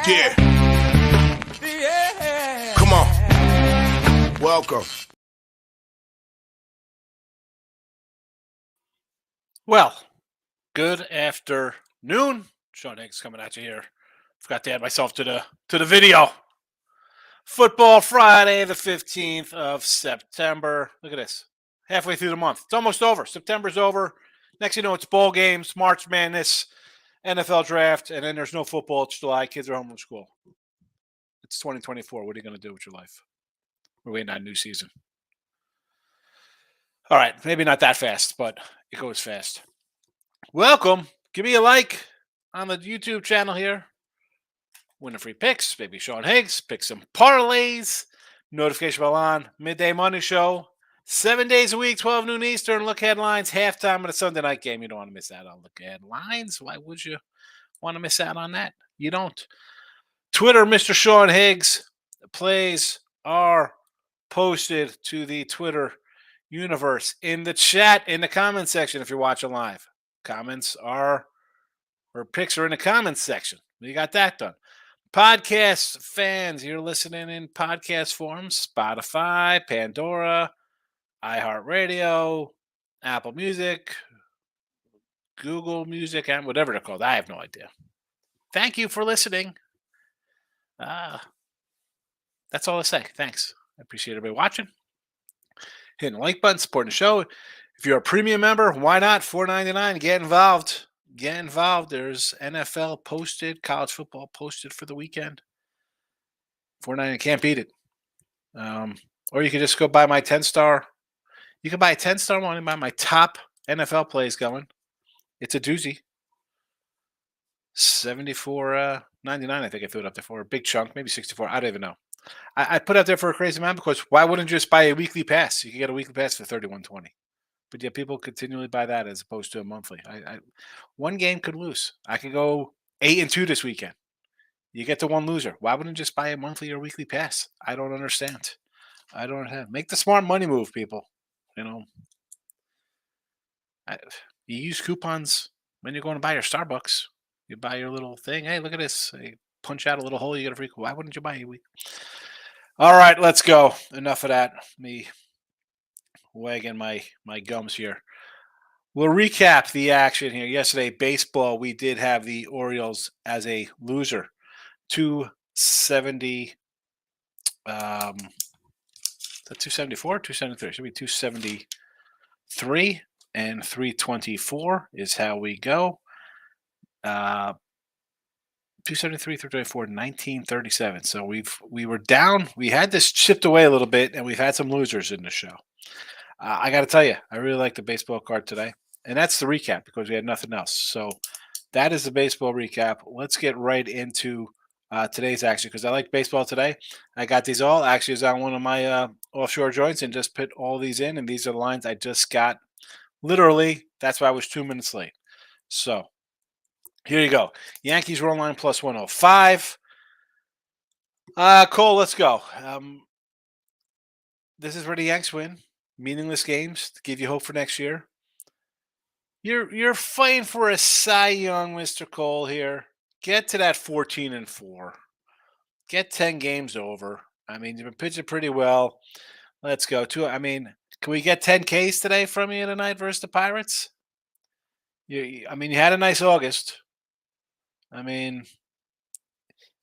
Yeah. Come on. Welcome. Well, good afternoon. Sean Higgs coming at you here. Forgot to add myself to the video. Football Friday, the 15th of September. Look at this. Halfway through the month. It's almost over. September's over. Next you know, it's bowl games, March Madness, NFL draft, and then there's no football. It's July. Kids are home from school. It's 2024. What are you going to do with your life? We're waiting on a new season. All right, maybe not that fast, but it goes fast. Welcome. Give me a like on the YouTube channel here. Win a free picks. Baby Sean Higgs. Pick some parlays. Notification bell on. Midday Money Show. 7 days a week, 12 noon Eastern. Look headlines. Halftime of the Sunday night game. You don't want to miss out on look headlines. Why would you want to miss out on that? You don't. Twitter, Mr. Sean Higgs. The plays are posted to the Twitter universe in the chat, in the comment section if you're watching live. Comments are, or picks are in the comments section. You got that done. Podcast fans, you're listening in podcast form. Spotify, Pandora, iHeartRadio, Apple Music, Google Music, and whatever they're called. I have no idea. Thank you for listening. That's all I say. Thanks. I appreciate everybody watching. Hitting the like button, supporting the show. If you're a premium member, why not? $4.99. Get involved. Get involved. There's NFL posted, college football posted for the weekend. $4.99. Can't beat it. Or you could just go buy my 10-star. You can buy a 10-star one and buy my top NFL plays going. It's a doozy. $74.99. I think I threw it up there for a big chunk, maybe 64. I don't even know. I put out there for a crazy amount because why wouldn't you just buy a weekly pass? You can get a weekly pass for $31.20. But yeah, people continually buy that as opposed to a monthly. One game could lose. I could go 8-2 this weekend. You get to one loser. Why wouldn't you just buy a monthly or weekly pass? I don't understand. Make the smart money move, people. You know, you use coupons when you're going to buy your Starbucks. You buy your little thing. Hey, look at this. You punch out a little hole. You get a free. Why wouldn't you buy a week? All right, let's go. Enough of that. Me wagging my gums here. We'll recap the action here. Yesterday, baseball, we did have the Orioles as a loser. 270. Is that 274? 273. Should be 273 and 324 is how we go. 273, 324, 1937. So we were down. We had this chipped away a little bit, and we've had some losers in the show. I got to tell you, I really like the baseball card today. And that's the recap because we had nothing else. So that is the baseball recap. Let's get right into today's action because I like baseball today. I got these all. Actually, is on one of my offshore joints and just put all these in. And these are the lines I just got. Literally, that's why I was 2 minutes late. So here you go. Yankees run line plus 105. Cole, let's go. This is where the Yanks win. Meaningless games to give you hope for next year. You're fighting for a Cy Young, Mr. Cole here. Get to that 14-4. Get 10 games over. I mean, you've been pitching pretty well. Let's go. Can we get 10 Ks today from you tonight versus the Pirates? You had a nice August. You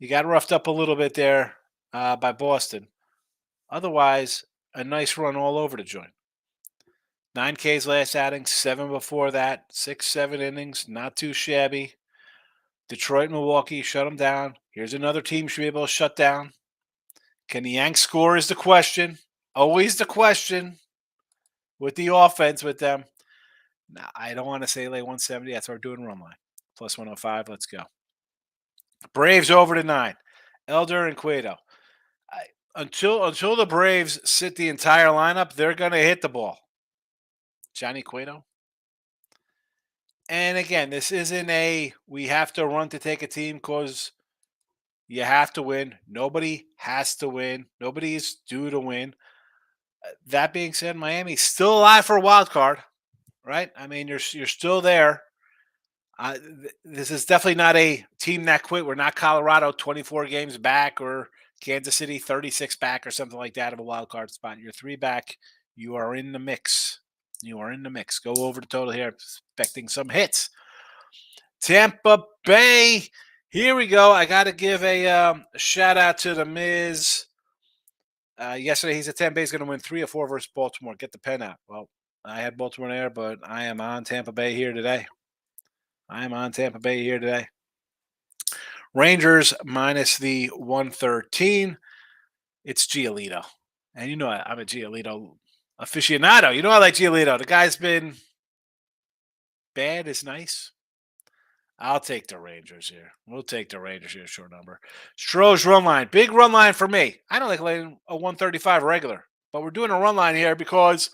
got roughed up a little bit there by Boston. Otherwise, a nice run all over the joint. 9 Ks last outing, 7 before that, 6-7 innings, not too shabby. Detroit, Milwaukee, shut them down. Here's another team should be able to shut down. Can the Yanks score is the question. Always the question with the offense with them. Now, I don't want to say lay 170. That's what we're doing run line. Plus 105. Let's go. Braves over to 9. Elder and Cueto. Until the Braves sit the entire lineup, they're going to hit the ball. Johnny Cueto. And again, this isn't we have to run to take a team because you have to win. Nobody has to win. Nobody is due to win. That being said, Miami's still alive for a wild card, right? You're still there. This is definitely not a team that quit. We're not Colorado 24 games back or Kansas City 36 back or something like that of a wild card spot. You're 3 back. You are in the mix. You are in the mix. Go over the total here. Expecting some hits. Tampa Bay. Here we go. I got to give a shout out to the Miz. Yesterday, he said Tampa Bay is going to win 3 or 4 versus Baltimore. Get the pen out. Well, I had Baltimore there, but I am on Tampa Bay here today. Rangers minus the 113. It's Giolito. And you know I'm a Giolito aficionado. You know I like Giolito. The guy's been bad is nice. I'll take the Rangers here. We'll take the Rangers here, short number. Stroh's run line. Big run line for me. I don't like laying a 135 regular, but we're doing a run line here because,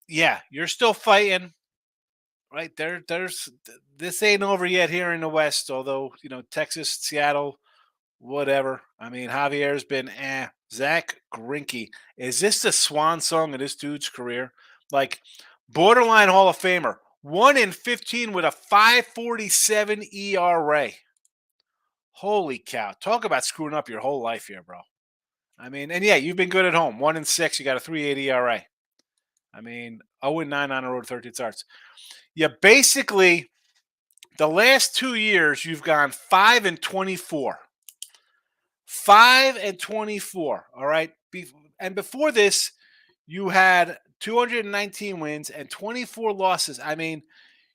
yeah, you're still fighting. Right there's this ain't over yet here in the West. Although Texas, Seattle, whatever. I mean, Javier's been Zach Greinke. Is this the swan song of this dude's career? Like borderline Hall of Famer. 1 in 15 with a 5.47 ERA. Holy cow! Talk about screwing up your whole life here, bro. I mean, and yeah, you've been good at home. 1 in 6. You got a 3.8 ERA. I mean, 0-9 on the road, 13 starts. Yeah, basically, the last 2 years you've gone 5 and 24. 5 and 24. All right. And before this, you had 219 wins and 24 losses. I mean,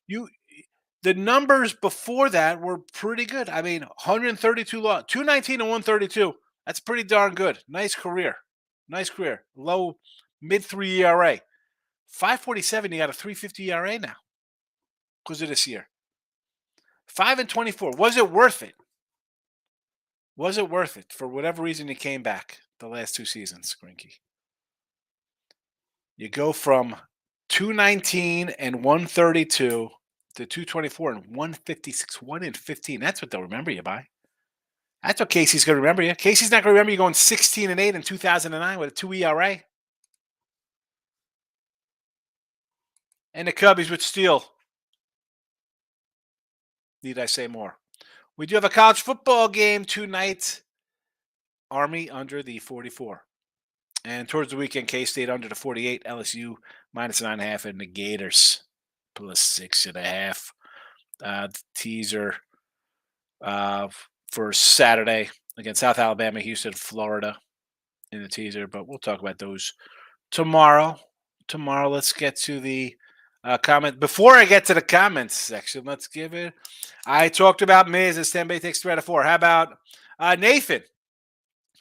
the numbers before that were pretty good. I mean, 132 losses, 219 and 132. That's pretty darn good. Nice career. Low mid 3 ERA. 5.47. You got a 3.50 ERA now because of this year. 5 and 24. Was it worth it? Was it worth it for whatever reason you came back the last 2 seasons, Greinke? You go from 219 and 132 to 224 and 156, 1 in 15. That's what they'll remember you by. That's what Casey's going to remember you. Casey's not going to remember you going 16 and 8 in 2009 with a 2 ERA. And the Cubbies would steal. Need I say more? We do have a college football game tonight. Army under the 44. And towards the weekend, K-State under the 48. LSU minus 9.5. And the Gators plus 6.5. The teaser for Saturday against South Alabama, Houston, Florida in the teaser. But we'll talk about those tomorrow. Let's get to the comment. Before I get to the comments section, let's give it. I talked about Miz as Tampa Bay takes 3 out of 4. How about Nathan?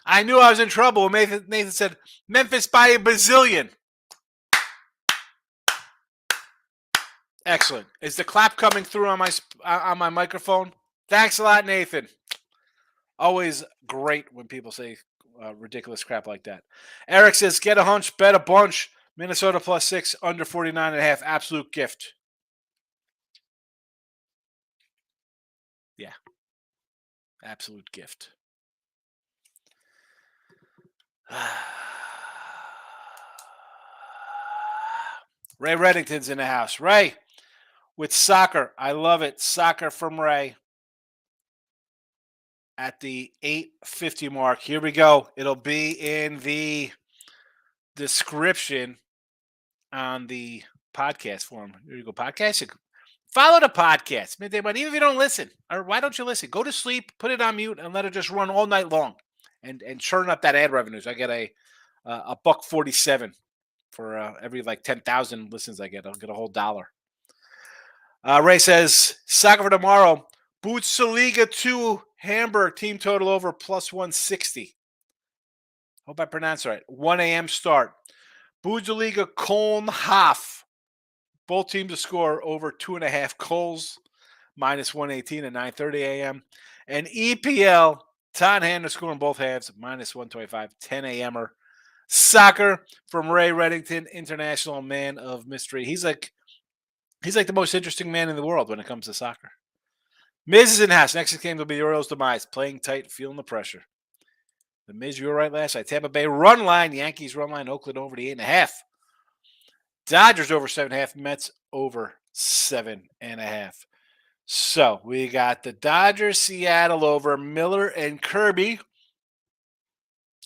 I knew I was in trouble when Nathan said Memphis by a bazillion. Excellent. Is the clap coming through on my microphone? Thanks a lot, Nathan. Always great when people say ridiculous crap like that. Eric says, get a hunch, bet a bunch. Minnesota plus 6, under 49.5. Absolute gift. Yeah. Absolute gift. Ray Reddington's in the house. Ray, with soccer. I love it. Soccer from Ray. At the 8:50 mark. Here we go. It'll be in the description on the podcast form. Here you go, podcast. Follow the podcast. Midday Money. Even if you don't listen, or why don't you listen? Go to sleep, put it on mute, and let it just run all night long, and churn up that ad revenues. I get a $1.47 for every 10,000 listens I get. I'll get a whole $1. Ray says soccer for tomorrow. Bundesliga 2 Hamburg team total over plus 160. Hope I pronounced it right. 1 a.m. start. Bundesliga Köln Hof. Both teams to score over 2.5 goals. Minus 118 at 9:30 a.m. And EPL Tottenham to score in both halves. Minus 125. 10 a.m.er. Soccer from Ray Reddington, international man of mystery. He's like the most interesting man in the world when it comes to soccer. Miz is in the house. Next game will be the Orioles' demise. Playing tight, feeling the pressure. The Miz, you were right last night. Tampa Bay run line. Yankees run line. Oakland over the 8.5. Dodgers over 7.5. Mets over 7.5. So we got the Dodgers, Seattle over Miller and Kirby.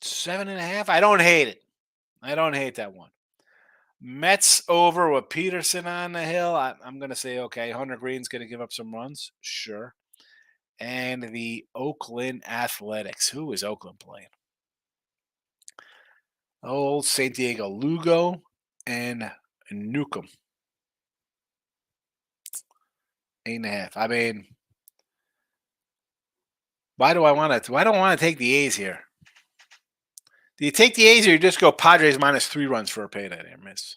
7.5. I don't hate it. I don't hate that one. Mets over with Peterson on the hill. I'm going to say, okay, Hunter Green's going to give up some runs. Sure. And the Oakland Athletics. Who is Oakland playing? Old San Diego Lugo and Newcomb. 8.5. I mean, why don't I want to take the A's here? Do you take the A's or you just go Padres -3 runs for a payday there, miss?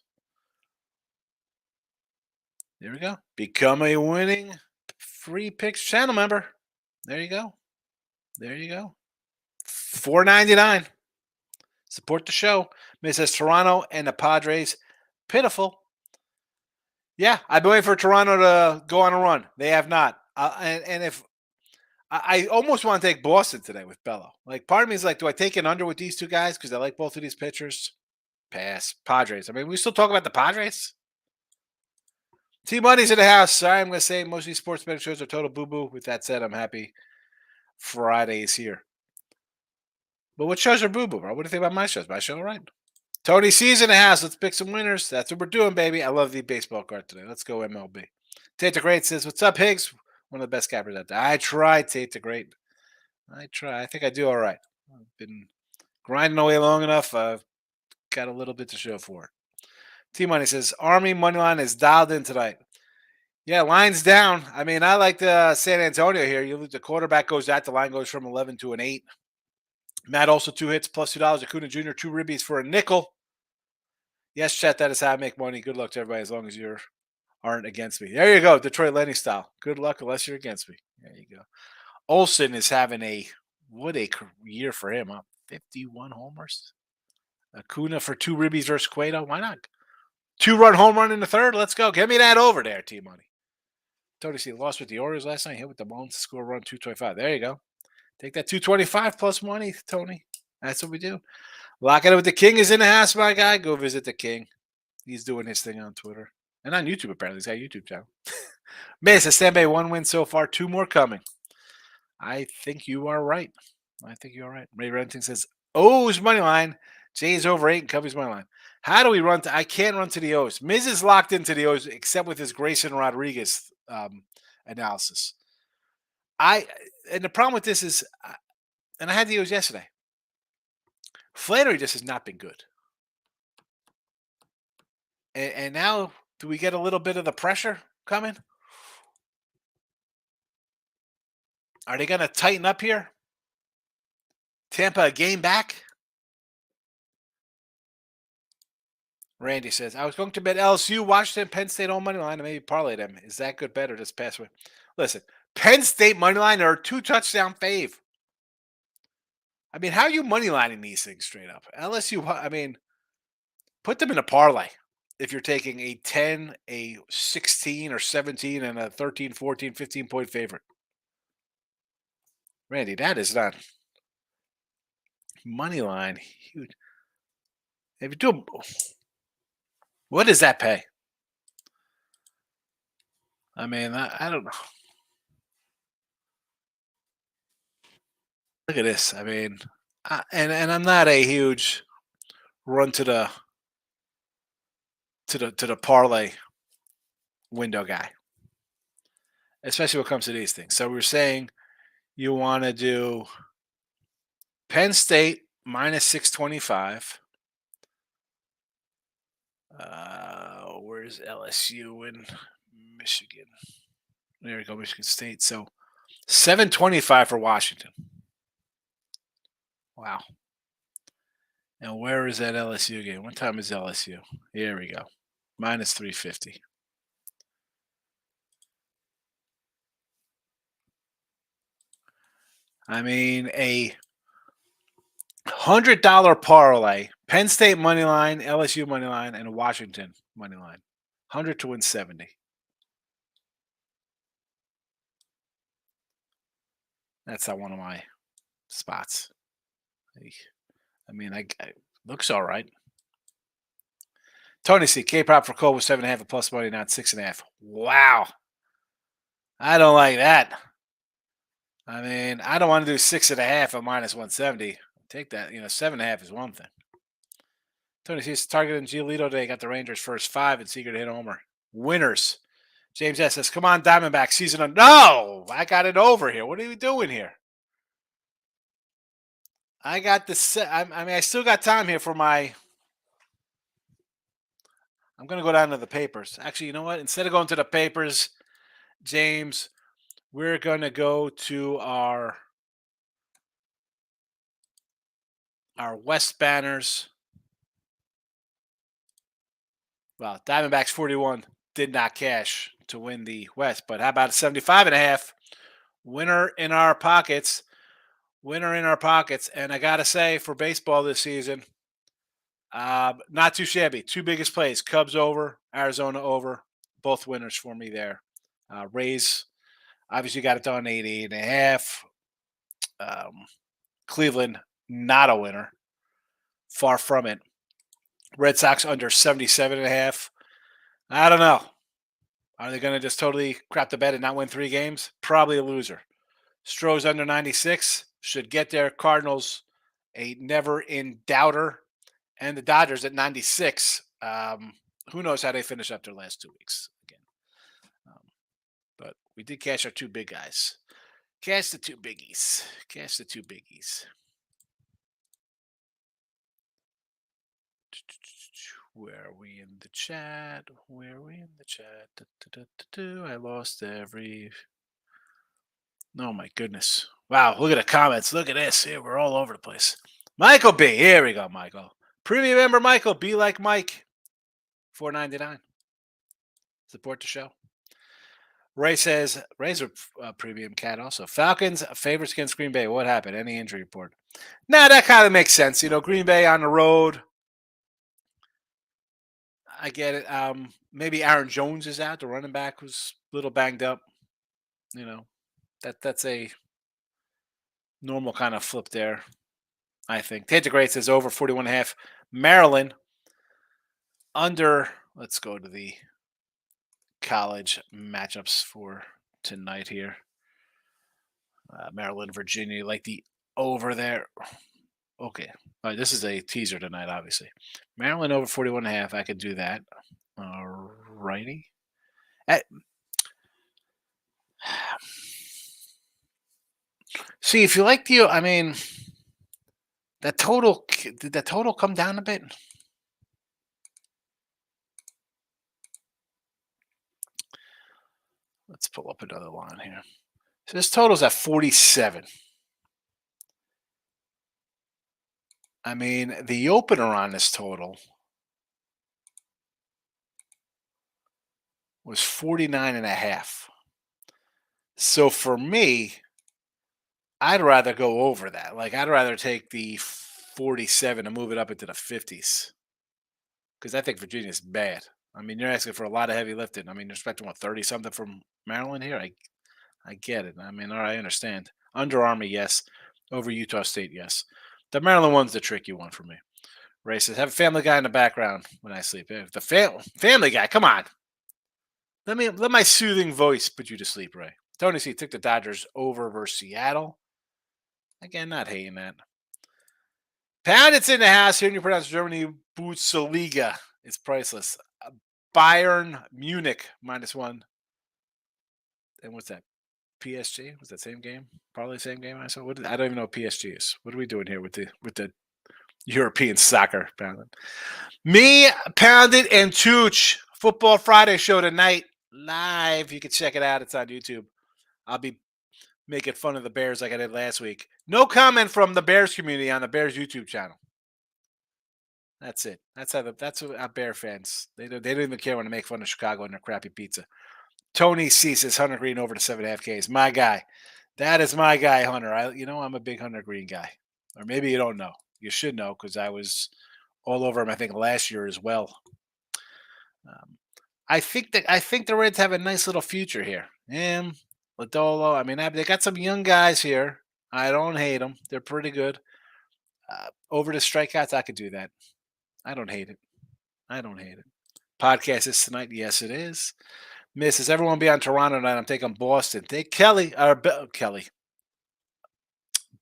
There we go. Become a winning free picks channel member. There you go. There you go. $4.99. Support the show. Mrs. Toronto and the Padres. Pitiful. Yeah, I've been waiting for Toronto to go on a run. They have not. And if I almost want to take Boston today with Bello. Like, part of me is like, do I take an under with these two guys because I like both of these pitchers? Pass. Padres. I mean, we still talk about the Padres. T Money's in the house. Sorry, I'm going to say most of these sports betting shows are total boo boo. With that said, I'm happy Friday is here. But what shows are boo boo, bro? What do you think about my shows? My show, all right? Tony C's in the house. Let's pick some winners. That's what we're doing, baby. I love the baseball card today. Let's go MLB. Tate the Great says, "What's up, Higgs? One of the best cappers out there." I tried, Tate the Great. I try. I think I do all right. I've been grinding away long enough. I've got a little bit to show for it. T Money says, Army moneyline is dialed in tonight. Yeah, line's down. I mean, I like the San Antonio here. You look, the quarterback goes out, the line goes from 11 to an 8. Matt also 2 hits plus $2. Acuna Jr. 2 ribbies for a nickel. Yes, chat, that is how I make money. Good luck to everybody as long as you aren't against me. There you go, Detroit Lenny style. Good luck unless you're against me. There you go. Olsen is having what a year for him, huh? 51 homers. Acuna for 2 ribbies versus Cueto. Why not? 2-run home run in the third. Let's go. Give me that over there, T Money. Tony C lost with the Orioles last night. Hit with the Bones. Score run 225. There you go. Take that 225 plus money, Tony. That's what we do. Lock it up with the King is in the house, my guy. Go visit the King. He's doing his thing on Twitter. And on YouTube, apparently. He's got a YouTube channel. Miss, a standby 1 win so far. 2 more coming. I think you are right. I think you're right. Ray Renting says, O's money line. Jay's over 8 and Cubby's money line. How do we run I can't run to the O's. Miz is locked into the O's except with his Grayson Rodriguez analysis. And the problem with this is, and I had the O's yesterday. Flannery just has not been good. And now, do we get a little bit of the pressure coming? Are they going to tighten up here? Tampa a game back? Randy says, I was going to bet LSU, Washington, Penn State on money line, and maybe parlay them. Is that good bet or just pass away? Listen, Penn State money line are 2 touchdown fave. I mean, how are you money lining these things straight up? LSU, I mean, put them in a parlay. If you're taking a 10, a 16 or 17, and a 13, 14, 15-point favorite. Randy, that is not money line. Huge. If you do, what does that pay? I mean, I don't know. Look at this. I mean, and I'm not a huge run to the parlay window guy, especially when it comes to these things. So we're saying you want to do Penn State -625. Where's LSU in Michigan? There we go, Michigan State. So 725 for Washington. Wow. And where is that LSU game? What time is LSU? Here we go. -350. I mean, a $100 parlay, Penn State money line, LSU money line, and Washington money line. 100 to win 70. That's not one of my spots. I mean, I looks all right. Tony C. K-pop for Cole was 7.5 plus money, not 6.5. Wow. I don't like that. I mean, I don't want to do 6.5 at minus 170. Take that. 7.5 is one thing. Tony sees target in Giolito today. Got the Rangers first five and Seager to hit homer. Winners. James S says, "Come on, Diamondback season on." No, I got it over here. What are we doing here? I got this. I still got time here for my. I'm going to go down to the papers. Actually, you know what? Instead of going to the papers, James, we're going to go to our West banners. Well, Diamondbacks 41 did not cash to win the West, but how about a 75.5? Winner in our pockets. Winner in our pockets. And I got to say, for baseball this season, not too shabby. Two biggest plays: Cubs over, Arizona over. Both winners for me there. Rays obviously got it done 88.5. Cleveland not a winner. Far from it. Red Sox under 77.5. I don't know. Are they going to just totally crap the bed and not win 3 games? Probably a loser. Stroh's under 96. Should get there. Cardinals, a never in doubter. And the Dodgers at 96. Who knows how they finish up their last 2 weeks again. But we did cash our 2 big guys. Cash the 2 biggies. Cash the 2 biggies. Where are we in the chat? Where are we in the chat? I lost every. Oh my goodness. Wow, look at the comments. Look at this. Here, we're all over the place. Michael B. Here we go, Michael. Premium member Michael. Be like Mike. $4.99. Support the show. Ray says, Ray's a premium cat also. Falcons favorites against Green Bay. What happened? Any injury report? Nah, that kind of makes sense. Green Bay on the road. I get it. Maybe Aaron Jones is out. The running back was a little banged up. That's a normal kind of flip there, I think. Tate the Great says over 41.5. Maryland under. Let's go to the college matchups for tonight here. Maryland, Virginia, like the over there. Okay. All right, this is a teaser tonight, obviously. Maryland over 41.5. I could do that. All righty. See, if you like the, that total, did that total come down a bit? Let's pull up another line here. So this total's at 47. The opener on this total was 49.5. So for me, I'd rather go over that. Like, I'd rather take the 47 and move it up into the 50s. Because I think Virginia's bad. You're asking for a lot of heavy lifting. You're expecting 30 something from Maryland here. I get it. All right, I understand. Under Army, yes. Over Utah State, yes. The Maryland one's the tricky one for me. Ray says, have a Family Guy in the background when I sleep. The Family Guy, come on. Let my soothing voice put you to sleep, Ray. Tony C took the Dodgers over versus Seattle. Again, not hating that. Pound, it's in the house. Hearing you pronounce Germany, Bundesliga. It's priceless. Bayern Munich -1. And what's that? PSG? Was that same game? Probably the same game I saw. I don't even know what PSG is. What are we doing here with the European soccer, Pounded? Me, Pounded, and Tooch. Football Friday show tonight. Live. You can check it out. It's on YouTube. I'll be making fun of the Bears like I did last week. No comment from the Bears community on the Bears YouTube channel. That's it. That's what our Bear fans. They don't even care when I make fun of Chicago and their crappy pizza. Tony C says Hunter Green over to 7.5 Ks. My guy. That is my guy, Hunter. I'm a big Hunter Green guy. Or maybe you don't know. You should know because I was all over him, I think, last year as well. I think the Reds have a nice little future here. Him, Lodolo. They got some young guys here. I don't hate them. They're pretty good. Over to strikeouts, I could do that. I don't hate it. Podcast is tonight. Yes, it is. Misses. Everyone be on Toronto tonight. I'm taking Boston. Take Kelly or Kelly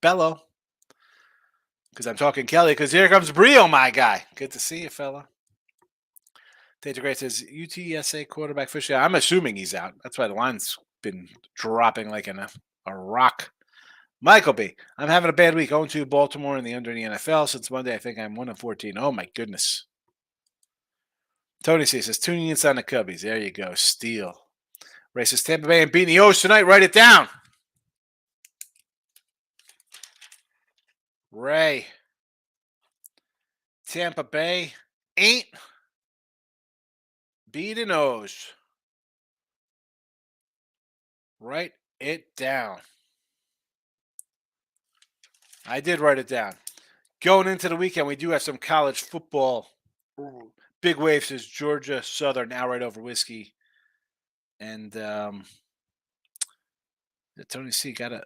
Bello because I'm talking Kelly. Because here comes Brio, my guy. Good to see you, fella. Tater Gray says UTSA quarterback Fisher. I'm assuming he's out. That's why the line's been dropping like a rock. Michael B. I'm having a bad week. 0-2 Baltimore in the under in the NFL. Since Monday, I think I'm 1-14. Oh, my goodness. Tony C says, tuning in on the Cubbies. There you go. Steal. Ray says, Tampa Bay and beating the O's tonight. Write it down. Ray. Tampa Bay ain't beating O's. Write it down. I did write it down. Going into the weekend, we do have some college football. Big Wave says Georgia Southern now right over Whiskey. And Tony C got a.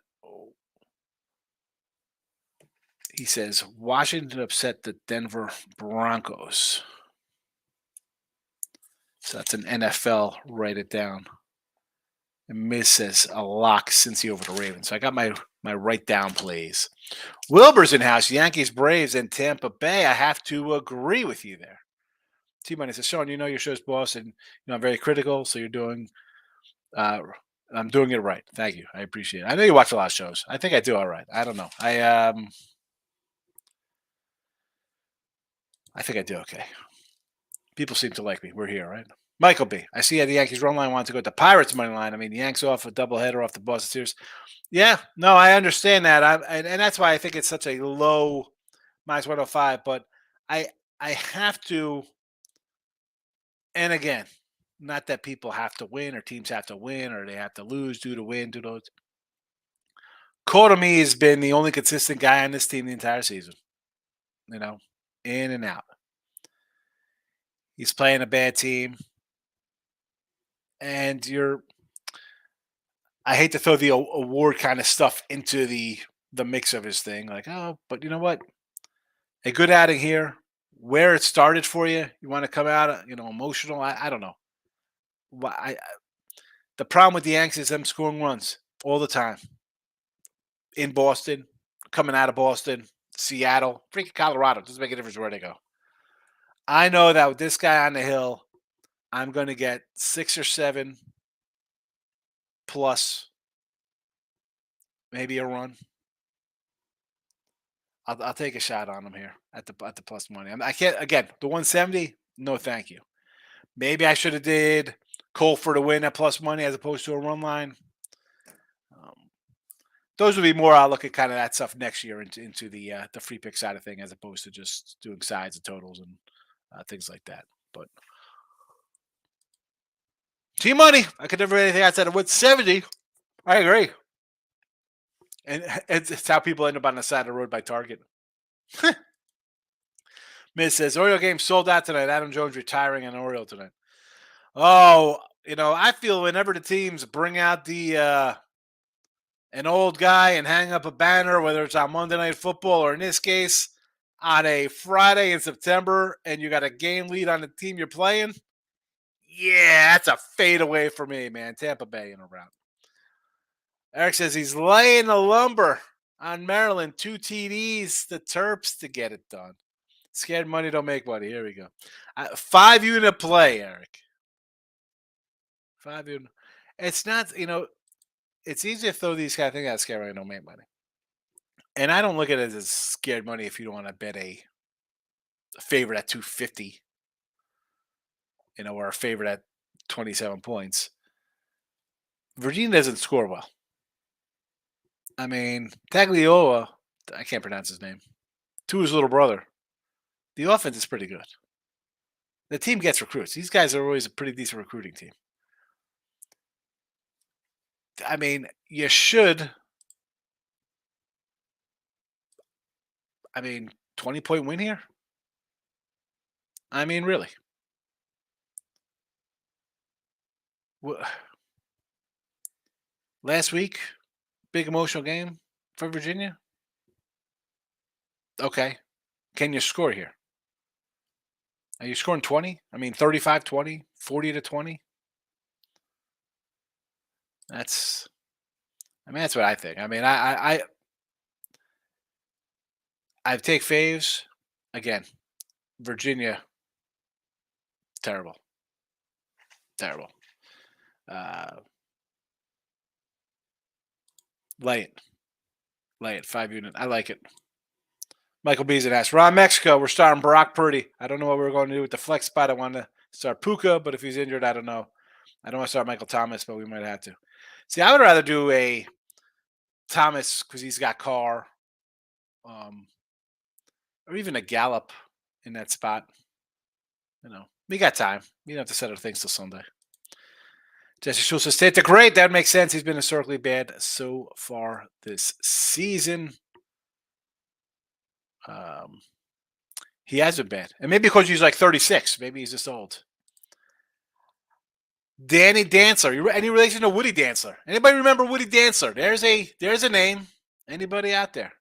He says Washington upset the Denver Broncos. So that's an NFL. Write it down. And Miz says a lock Cincy over the Ravens. So I got my write down plays. Wilbur's in house. Yankees, Braves, and Tampa Bay. I have to agree with you there. T-Money says, Sean, you know your show's boss, and I'm very critical, so you're doing I'm doing it right. Thank you. I appreciate it. I know you watch a lot of shows. I think I do all right. I don't know. I think I do okay. People seem to like me. We're here, right? Michael B. I see the Yankees run line wanted to go with the Pirates money line. I mean, the Yanks off a doubleheader off the Boston Series. Yeah, no, I understand that. And that's why I think it's such a low minus 105. But I have to, and again, not that people have to win or teams have to win or they have to lose due to win, due to those. Kotomi has been the only consistent guy on this team the entire season. In and out. He's playing a bad team. And I hate to throw the award kind of stuff into the mix of his thing. Like, oh, but you know what? A good outing here. Where it started for you, you want to come out, emotional. I don't know. The problem with the Yanks is them scoring runs all the time. In Boston, coming out of Boston, Seattle, freaking Colorado. Doesn't make a difference where they go. I know that with this guy on the hill, I'm going to get 6 or 7 plus maybe a run. I'll take a shot on him here at the plus money. I can't, again, the 170. No, thank you. Maybe I should have did Cole for the win at plus money as opposed to a run line. Those would be more. I'll look at kind of that stuff next year into the free pick side of thing as opposed to just doing sides and totals and things like that. But team money, I could never do anything outside of 170. I agree. And it's how people end up on the side of the road by Target. Miz says, Oriole game sold out tonight. Adam Jones retiring an Oriole tonight. Oh, I feel whenever the teams bring out the an old guy and hang up a banner, whether it's on Monday Night Football or in this case on a Friday in September, and you got a game lead on the team you're playing, yeah, that's a fade away for me, man. Tampa Bay in a round. Eric says he's laying the lumber on Maryland. 2 TDs, the Terps to get it done. Scared money don't make money. Here we go. 5-unit play, Eric. 5-unit. It's not, it's easy to throw these kind of things out. Scared money don't make money. And I don't look at it as scared money if you don't want to bet a favorite at 250, or a favorite at 27 points. Virginia doesn't score well. I mean, Tagliola, I can't pronounce his name, to his little brother. The offense is pretty good. The team gets recruits. These guys are always a pretty decent recruiting team. I mean, you should. 20-point win here? I mean, really. Last week, big emotional game for Virginia. Okay. Can you score here? Are you scoring 20? 35-20, 40-20? That's that's what I think. I take faves again. Virginia, terrible, terrible. Uh, lay it, lay it. 5 unit. I like it. Michael B's an ass. Ron Mexico. We're starting Brock Purdy. I don't know what we're going to do with the flex spot. I want to start Puka, but if he's injured, I don't know. I don't want to start Michael Thomas, but we might have to. See, I would rather do a Thomas because he's got Carr, um, or even a Gallup in that spot. We got time. We don't have to settle things till Sunday. Jesse Schultz says, "State the great." That makes sense. He's been historically bad so far this season. Um, he has been bad, and maybe because he's like 36. Maybe he's just old. Danny Dancer. Any relation to Woody Dancer? Anybody remember Woody Dancer? There's a name. Anybody out there?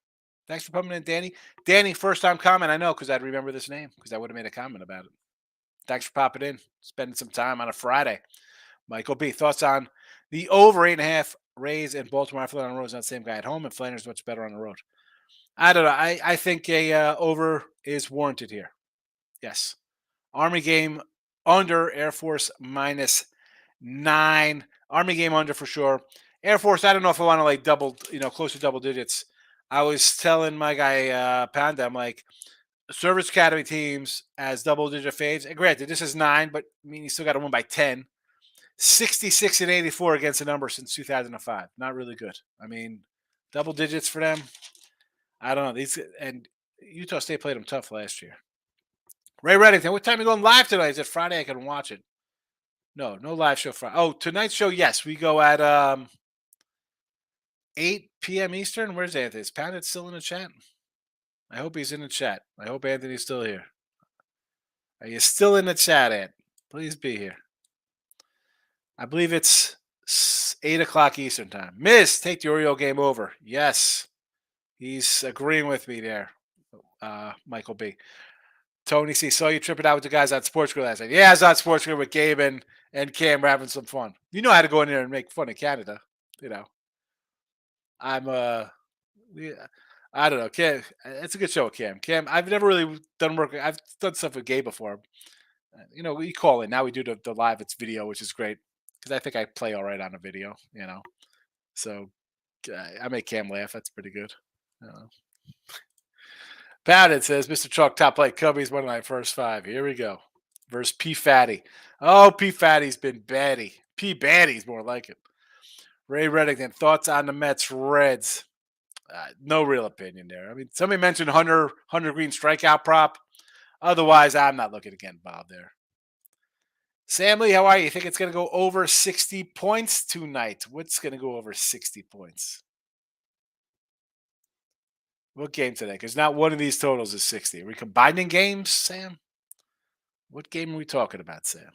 Thanks for coming in, Danny. Danny, first time comment. I know because I'd remember this name because I would have made a comment about it. Thanks for popping in, spending some time on a Friday. Michael B. Thoughts on the over 8.5 Rays in Baltimore? I feel on the road is not the same guy at home, and Flanders much better on the road. I don't know. I think a over is warranted here. Yes. Army game under, Air Force -9. Army game under for sure. Air Force, I don't know if I want to like double, close to double digits. I was telling my guy Panda, I'm like, service academy teams as double digit fades. And granted, this is 9, but you still got to win by 10. 66 and 84 against a number since 2005. Not really good. Double digits for them. I don't know. And Utah State played them tough last year. Ray Reddington, what time are you going live tonight? Is it Friday? I can watch it. No live show Friday. Oh, tonight's show, yes. We go at 8 p.m. Eastern. Where's Anthony? Is Pounded still in the chat? I hope he's in the chat. I hope Anthony's still here. Are you still in the chat, Ant? Please be here. I believe it's 8 o'clock Eastern time. Miz, take the Oreo game over. Yes. He's agreeing with me there, Michael B. Tony C. Saw you tripping out with the guys on Sports Grill last night. Yeah, I was on Sports Grill with Gabe and Cam. We're having some fun. You know how to go in there and make fun of Canada. I'm I don't know. Cam, it's a good show with Cam. Cam, I've never really done work. I've done stuff with Gabe before. We call it. Now we do the live. It's video, which is great because I think I play all right on a video. So I make Cam laugh. That's pretty good. Padded says, Mr. Chalk, top plate Cubbies, one of my first 5. Here we go. Versus P. Fatty. Oh, P. Fatty's been batty. P. Batty's more like it. Ray Reddington, thoughts on the Mets Reds? No real opinion there. Somebody mentioned Hunter Green strikeout prop. Otherwise, I'm not looking to get involved there. Sam Lee, how are you? You think it's going to go over 60 points tonight? What's going to go over 60 points? What game today? Because not one of these totals is 60. Are we combining games, Sam? What game are we talking about, Sam?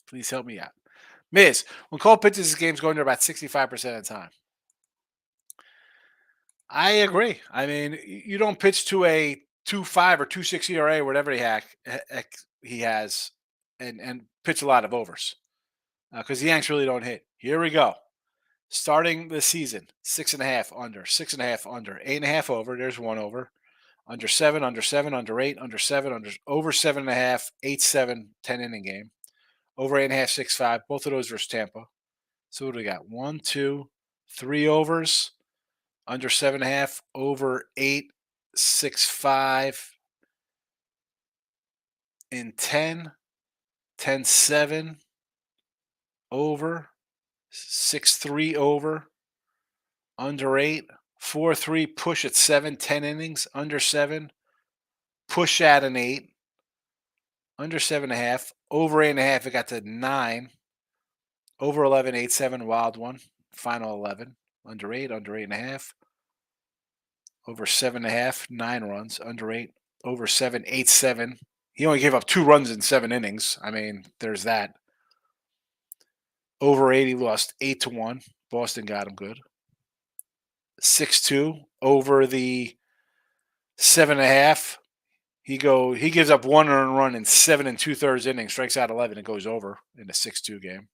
Please help me out. Miz, when Cole pitches, his game's going to about 65% of the time. I agree. You don't pitch to a 2.5 or 2.6 ERA, whatever he has, and pitch a lot of overs because the Yanks really don't hit. Here we go. Starting the season, 6.5 under, 6.5 under, 8.5 over. There's 1 over. Under 7, under 7, under 8, under 7, under over 7.5, 8-7, 10 inning game. Over 8.5, 6.5. Both of those versus Tampa. So what do we got? 1, 2, 3 overs. Under 7.5, over 8, 6.5. In 10, 10-7, over, 6-3 over, under 8, 4-3 push at 7, 10 innings, under 7, push at an 8, under 7.5, over 8.5, it got to 9, over 11, 8-7, wild one, final 11, under 8, under 8.5, over 7.5, 9 runs, under 8, over 7, 8-7. He only gave up 2 runs in 7 innings. There's that. Over 8, he lost 8-1. Boston got him good. 6-2 over the 7.5. He gives up 1 earned run in 7 2/3 innings, strikes out 11, and goes over in a 6-2 game.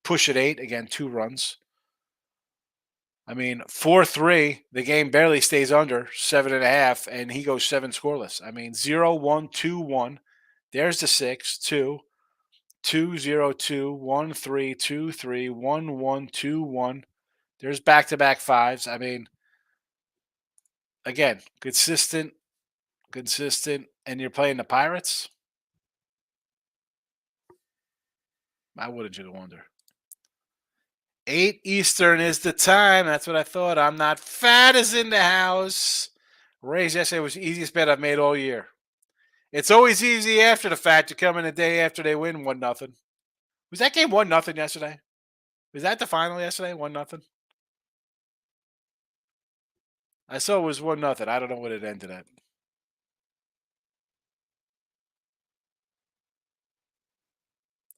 push it 8. Again, 2 runs. I mean, 4-3, the game barely stays under 7.5, and he goes 7 scoreless. I mean, 0-1, 2-1. There's the 6, 2, 2-0, 2, 1-3, 2-3, 1-1, 2-1. There's back-to-back 5s. I mean, again, consistent, and you're playing the Pirates. I wouldn't you wonder. 8 Eastern is the time. That's what I thought. I'm not fat as in the house. Rays yesterday was the easiest bet I've made all year. It's always easy after the fact to come in the day after they win 1-0. Was that game 1-0 yesterday? Was that the final yesterday? 1-0. I saw it was 1-0. I don't know what it ended at.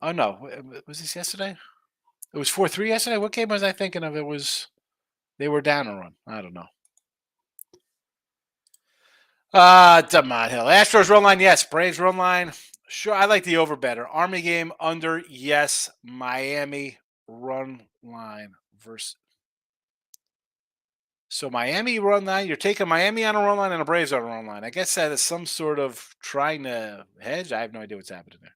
Oh no, was this yesterday? It was 4-3 yesterday. What game was I thinking of? It was they were down a run. I don't know. DeMont Hill. Astros run line, yes. Braves run line. Sure, I like the over better. Army game under, yes. Miami run line versus. So Miami run line. You're taking Miami on a run line and the Braves on a run line. I guess that is some sort of trying to hedge. I have no idea what's happening there.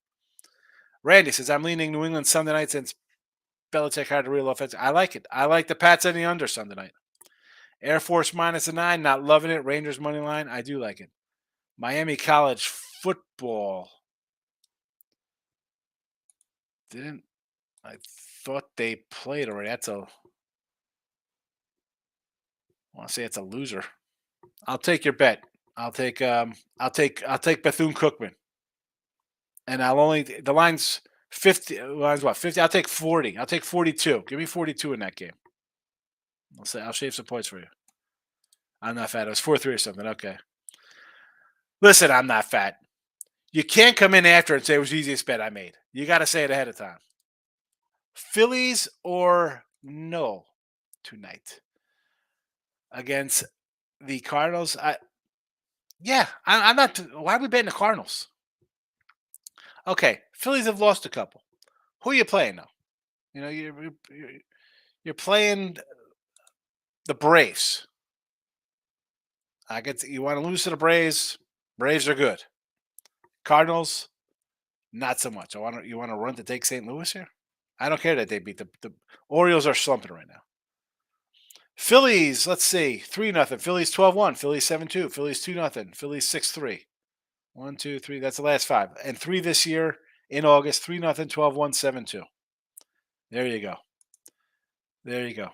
Randy says I'm leaning New England Sunday night since Belichick had a real offense. I like it. I like the Pats on the under Sunday night. Air Force -9. Not loving it. Rangers money line. I do like it. Miami college football. I thought they played already. I want to say it's a loser. I'll take your bet. I'll take Bethune-Cookman. And the line's 50. Line's what? 50. I'll take 40. I'll take 42. Give me 42 in that game. I'll shave some points for you. I'm not fat. It was 4-3 or something. Okay. Listen, I'm not fat. You can't come in after and say it was the easiest bet I made. You got to say it ahead of time. Phillies or no tonight against the Cardinals. I'm not. Why are we betting the Cardinals? Okay, Phillies have lost a couple. Who are you playing though? You know, you're playing the Braves. I get you want to lose to the Braves. Braves are good. Cardinals, not so much. You want to run to take St. Louis here? I don't care that they beat the Orioles are slumping right now. Phillies, let's see, 3-0. Phillies 12-1. Phillies 7-2. Phillies 2-0. Phillies 6-3. 1, 2, 3. That's the last 5. And 3 this year in August. 3-0, 12-1, 7-2. There you go. There you go.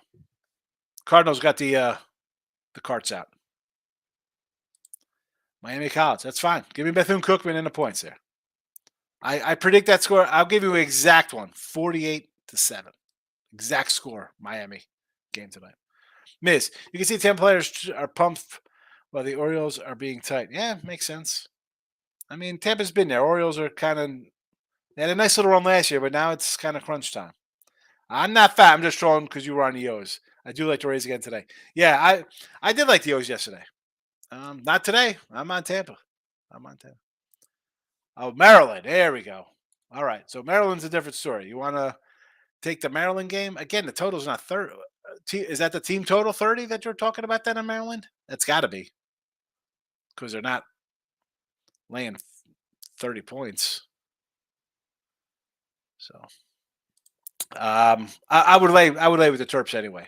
Cardinals got the carts out. Miami College. That's fine. Give me Bethune-Cookman and the points there. I predict that score. I'll give you an exact one. 48-7. Exact score. Miami game tonight. Miz, you can see 10 players are pumped while the Orioles are being tight. Yeah, makes sense. I mean, Tampa's been there. Orioles are kind of they had a nice little run last year, but now it's kind of crunch time. I'm not fat. I'm just trolling because you were on the O's. I do like the Rays again today. Yeah, I did like the O's yesterday. Not today. I'm on Tampa. Oh, Maryland. There we go. All right. So Maryland's a different story. You want to take the Maryland game? Again, the total's not 30. Is that the team total 30 that you're talking about then in Maryland? That's got to be. Because they're not laying 30 points. So I would lay with the Terps anyway.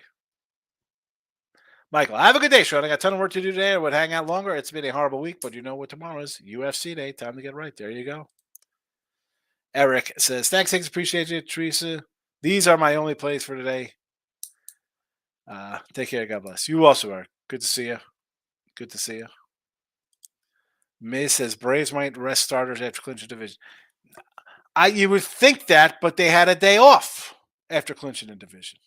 Michael, have a good day, Sean. I got a ton of work to do today. I would hang out longer. It's been a horrible week, but you know what tomorrow is? UFC day. Time to get right. There you go. Eric says, thanks, appreciate you, Teresa. These are my only plays for today. Take care. God bless. You also are. Good to see you. Good to see you. Miz says, Braves might rest starters after clinching division. You would think that, but they had a day off after clinching the division.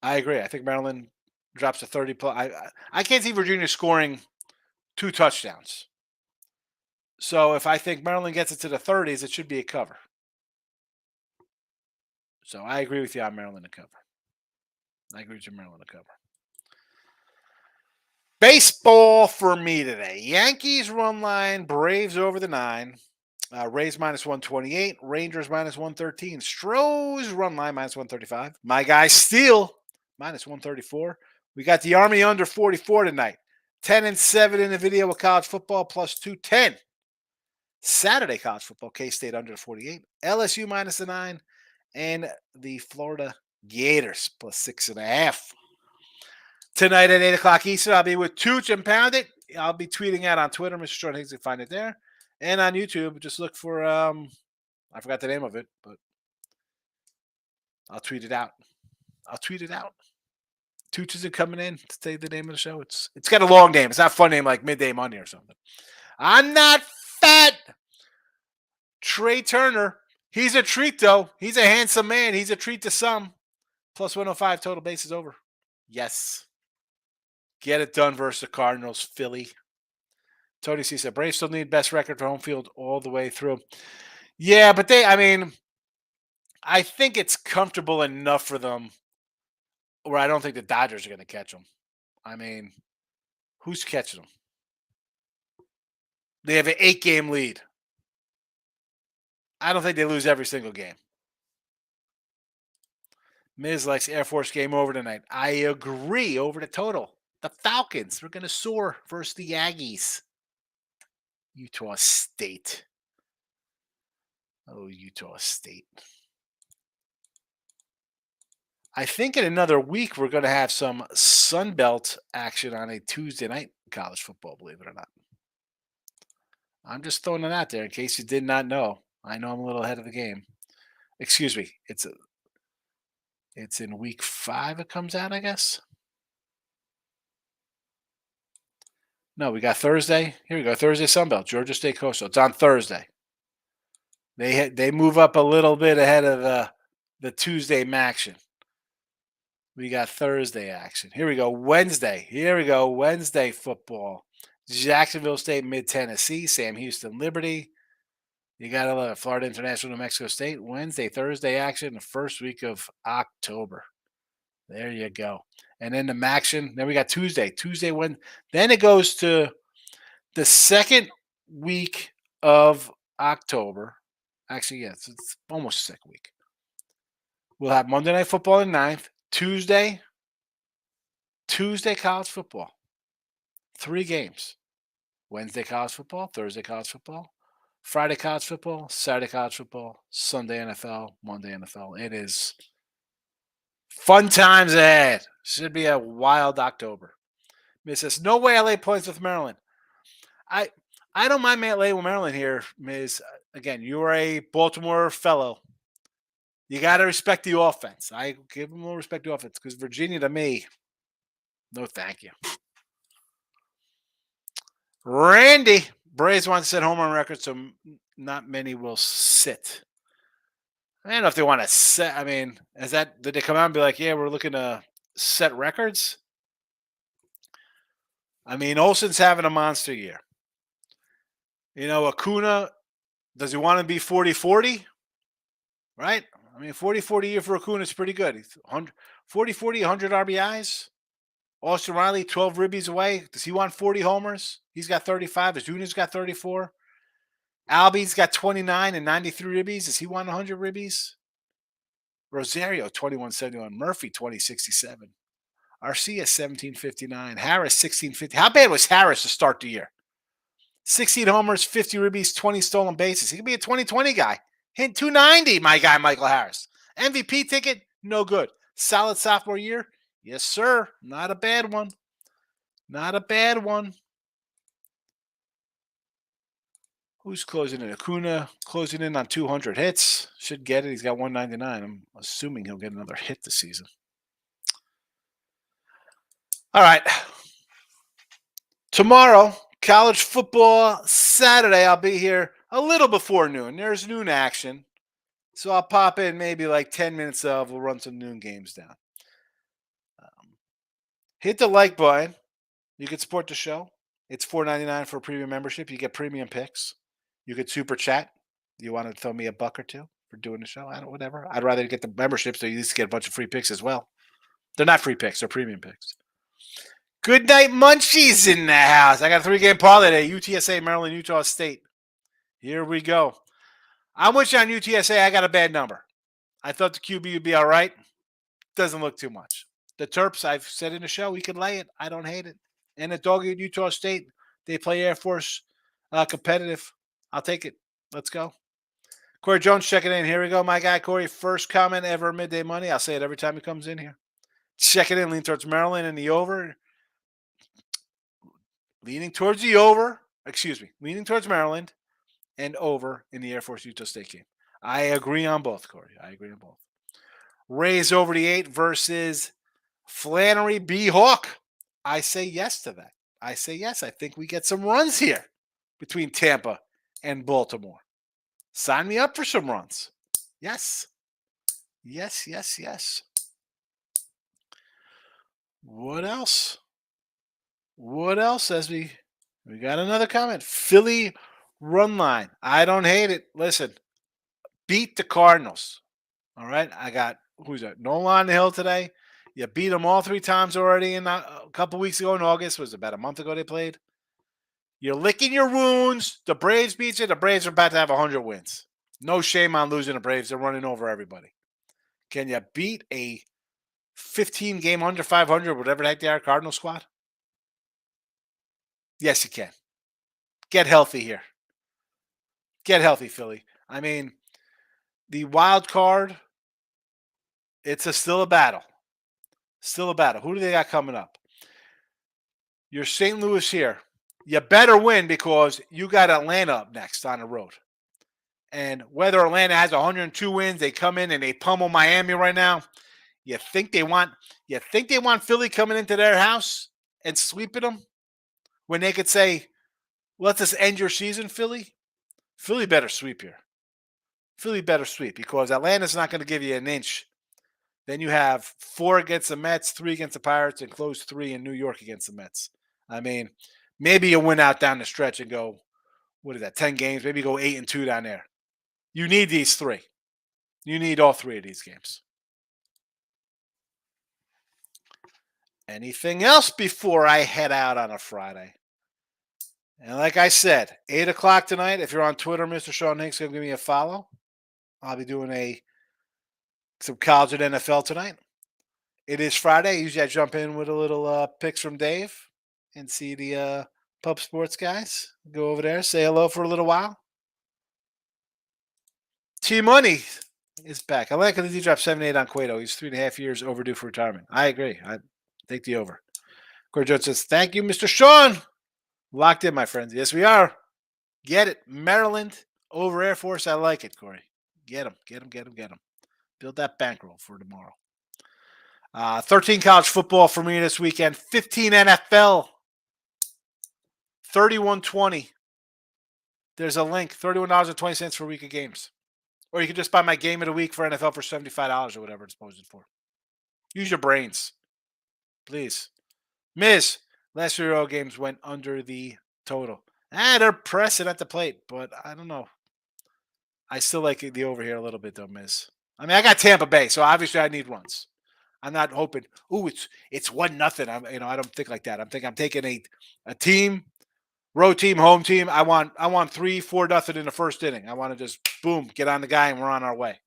I agree. I think Maryland drops to 30 plus. I can't see Virginia scoring 2 touchdowns. So if I think Maryland gets it to the 30s, it should be a cover. So I agree with you on Maryland to cover. Baseball for me today. Yankees run line, Braves over the 9. Rays minus 128. Rangers minus 113. Stros run line minus 135. My guy Steele minus 134. We got the Army under 44 tonight. 10-7 in the video with college football plus 210. Saturday college football, K-State under 48. LSU minus the 9. And the Florida Gators plus 6.5. Tonight at 8 o'clock Eastern, I'll be with Tooch and Pound It. I'll be tweeting out on Twitter. Mr. Sean Higgs, you can find it there. And on YouTube, just look for, I forgot the name of it, but I'll tweet it out. Tooch isn't coming in to say the name of the show. It's got a long name. It's not a fun name like Midday Monday or something. I'm not fat. Trey Turner. He's a treat, though. He's a handsome man. He's a treat to some. Plus 105 total bases over. Yes. Get it done versus the Cardinals, Philly. Tony C said, Braves still need best record for home field all the way through. Yeah, but I think it's comfortable enough for them where I don't think the Dodgers are going to catch them. I mean, who's catching them? They have an 8-game lead. I don't think they lose every single game. Miz likes Air Force game over tonight. I agree over the total. The Falcons, we're going to soar versus the Aggies. Utah State. Oh, Utah State. I think in another week we're going to have some Sun Belt action on a Tuesday night college football, believe it or not. I'm just throwing it out there in case you did not know. I know I'm a little ahead of the game. Excuse me. It's in week 5 it comes out, I guess. No, we got Thursday. Here we go. Thursday Sun Belt, Georgia State Coastal. It's on Thursday. They move up a little bit ahead of the Tuesday action. We got Thursday action. Here we go. Wednesday. Wednesday football. Jacksonville State, Mid-Tennessee. Sam Houston, Liberty. You got to love Florida International, New Mexico State. Wednesday, Thursday action, the first week of October. There you go. And then the action. Then we got Tuesday. When then it goes to the second week of October. Actually, yes, it's almost the second week. We'll have Monday Night Football on the 9th. Tuesday college football. 3 games. Wednesday college football, Thursday college football, Friday college football, Saturday college football, Sunday NFL, Monday NFL. It is fun times ahead. Should be a wild October. Miss says, no way I lay points with Maryland. I don't mind laying with Maryland here, Miz. Again, you're a Baltimore fellow. You got to respect the offense. I give them more respect to the offense because Virginia, to me, no thank you. Randy, Braves want to set home run record, so not many will sit. I don't know if they want to set. I mean, did they come out and be like, yeah, we're looking to set records? I mean, Olsen's having a monster year. You know, Acuna, does he want to be 40-40? Right? I mean, 40-40 year for Acuna is pretty good. 40-40, 100 RBIs. Austin Riley, 12 ribbies away. Does he want 40 homers? He's got 35. Azuna's got 34. Albie's got 29 and 93 ribbies. Does he want 100 ribbies? Rosario, 2171. Murphy, 2067. Arcia, 1759. Harris, 1650. How bad was Harris to start the year? 16 homers, 50 ribbies, 20 stolen bases. He could be a 2020 guy. Hit 290, my guy, Michael Harris. MVP ticket, no good. Solid sophomore year? Yes, sir. Not a bad one. Who's closing in? Acuna closing in on 200 hits. Should get it. He's got 199. I'm assuming he'll get another hit this season. All right. Tomorrow, college football Saturday, I'll be here a little before noon. There's noon action. So I'll pop in maybe like 10 minutes of. We'll run some noon games down. Hit the like button. You can support the show. It's $4.99 for a premium membership. You get premium picks. You could super chat. You want to throw me a buck or two for doing the show? Whatever. I'd rather get the membership so you at least get a bunch of free picks as well. They're not free picks. They're premium picks. Good night, Munchies in the house. I got a 3-game parlay today. UTSA, Maryland, Utah State. Here we go. I'm with you on UTSA. I got a bad number. I thought the QB would be all right. Doesn't look too much. The Terps, I've said in the show, we could lay it. I don't hate it. And the dog at Utah State, they play Air Force competitive. I'll take it. Let's go. Corey Jones checking in. Here we go, my guy Corey. First comment ever midday money. I'll say it every time he comes in here. Check it in. Lean towards Maryland and the over. Leaning towards the over. Excuse me. Leaning towards Maryland and over in the Air Force Utah State game. I agree on both, Corey. I agree on both. Rays over the 8 versus Flannery B. Hawk. I say yes to that. I say yes. I think we get some runs here between Tampa and Baltimore. Sign me up for some runs. Yes. Yes, yes, yes. What else? What else as we got another comment. Philly run line. I don't hate it. Listen, beat the Cardinals. All right. I got who's that? Nolan on the Hill today. You beat them all 3 times already in a couple weeks ago in August. Was it about a month ago they played? You're licking your wounds. The Braves beat you. The Braves are about to have 100 wins. No shame on losing the Braves. They're running over everybody. Can you beat a 15 game under 500, whatever the heck they are, Cardinal squad? Yes, you can. Get healthy here. Get healthy, Philly. I mean, the wild card, it's still a battle. Still a battle. Who do they got coming up? You're St. Louis here. You better win because you got Atlanta up next on the road. And whether Atlanta has 102 wins, they come in and they pummel Miami right now. You think they want Philly coming into their house and sweeping them when they could say, let's just end your season, Philly? Philly better sweep here. Philly better sweep because Atlanta's not going to give you an inch. Then you have 4 against the Mets, 3 against the Pirates, and close 3 in New York against the Mets. I mean, maybe you win out down the stretch and go, what is that, 10 games? Maybe go 8-2 down there. You need these 3. You need all 3 of these games. Anything else before I head out on a Friday? And like I said, 8 o'clock tonight, if you're on Twitter, Mr. Sean Higgs, give me a follow. I'll be doing some college and NFL tonight. It is Friday. Usually I jump in with a little picks from Dave and see the Pub Sports guys. Go over there, say hello for a little while. T-Money is back. I like that he dropped 7-8 on Cueto. He's 3.5 years overdue for retirement. I agree. I take the over. Corey Jones says, thank you, Mr. Sean. Locked in, my friends. Yes, we are. Get it. Maryland over Air Force. I like it, Corey. Get them. Get them, get them, get them. Build that bankroll for tomorrow. 13 college football for me this weekend. 15 NFL. 31.20. There's a link. $31.20 for a week of games. Or you can just buy my game of the week for NFL for $75 or whatever it's posted for. Use your brains. Please. Miz, last 3 games went under the total. They're pressing at the plate, but I don't know. I still like the over here a little bit, though, Miz. I mean, I got Tampa Bay, so obviously I need runs. I'm not hoping, it's 1-0. I don't think like that. I'm taking a team, road team, home team. I want 3-4-0 in the first inning. I want to just boom, get on the guy, and we're on our way.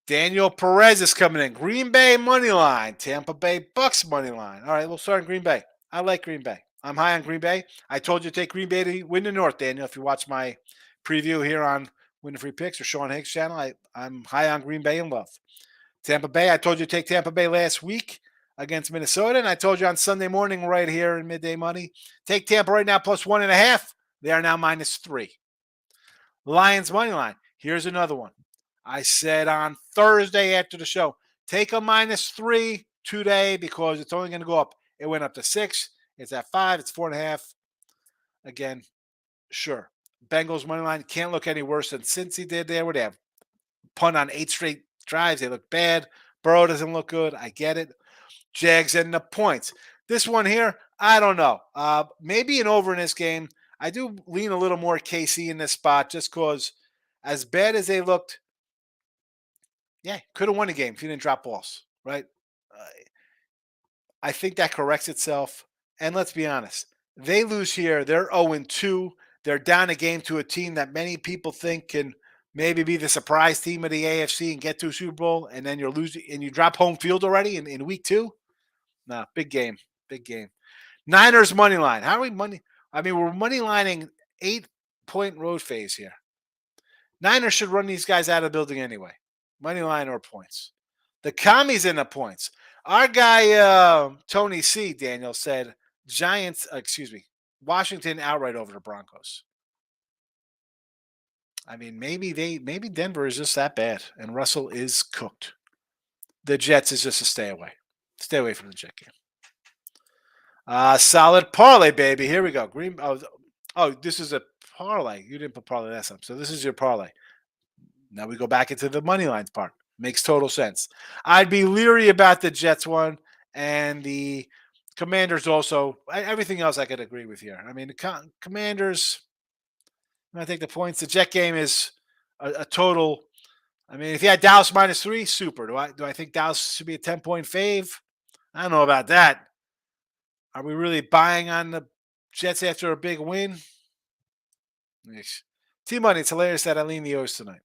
Daniel Perez is coming in. Green Bay money line. Tampa Bay Bucks money line. All right, we'll start in Green Bay. I like Green Bay. I'm high on Green Bay. I told you to take Green Bay to win the North, Daniel. If you watch my preview here on Win the Free Picks or Sean Higgs channel, I'm high on Green Bay and love. Tampa Bay, I told you to take Tampa Bay last week against Minnesota, and I told you on Sunday morning right here in Midday Money, take Tampa right now plus 1.5. They are now -3. Lions money line. Here's another one. I said on Thursday after the show, take a -3 today because it's only going to go up. It went up to 6. It's at 5. It's 4.5. Again, sure. Bengals money line can't look any worse than Cincy did there, where they have punt on 8 straight drives. They look bad. Burrow doesn't look good. I get it. Jags and the points. This one here, I don't know. Maybe an over in this game. I do lean a little more KC in this spot just because as bad as they looked, could have won a game if you didn't drop balls, right? I think that corrects itself. And let's be honest. They lose here. They're 0-2. They're down a game to a team that many people think can maybe be the surprise team of the AFC and get to a Super Bowl, and then you're losing and you drop home field already in week 2. No, big game, big game. Niners money line. How are we money? I mean, we're money lining 8-point road phase here. Niners should run these guys out of the building anyway. Money line or points. The commies in the points. Our guy Tony C. Daniel said Giants. Washington outright over the Broncos. I mean, maybe Denver is just that bad, and Russell is cooked. The Jets is just a stay away. Stay away from the Jet game. Solid parlay, baby. Here we go. Green. Oh, this is a parlay. You didn't put parlay last time, so this is your parlay. Now we go back into the money lines part. Makes total sense. I'd be leery about the Jets one and the Commanders also. Everything else I could agree with here. I mean, the Commanders. I think the points. The Jet game is a total. I mean, if you had Dallas -3, super. Do I think Dallas should be a 10-point fave? I don't know about that. Are we really buying on the Jets after a big win? T-Money, it's hilarious that I lean the O's tonight.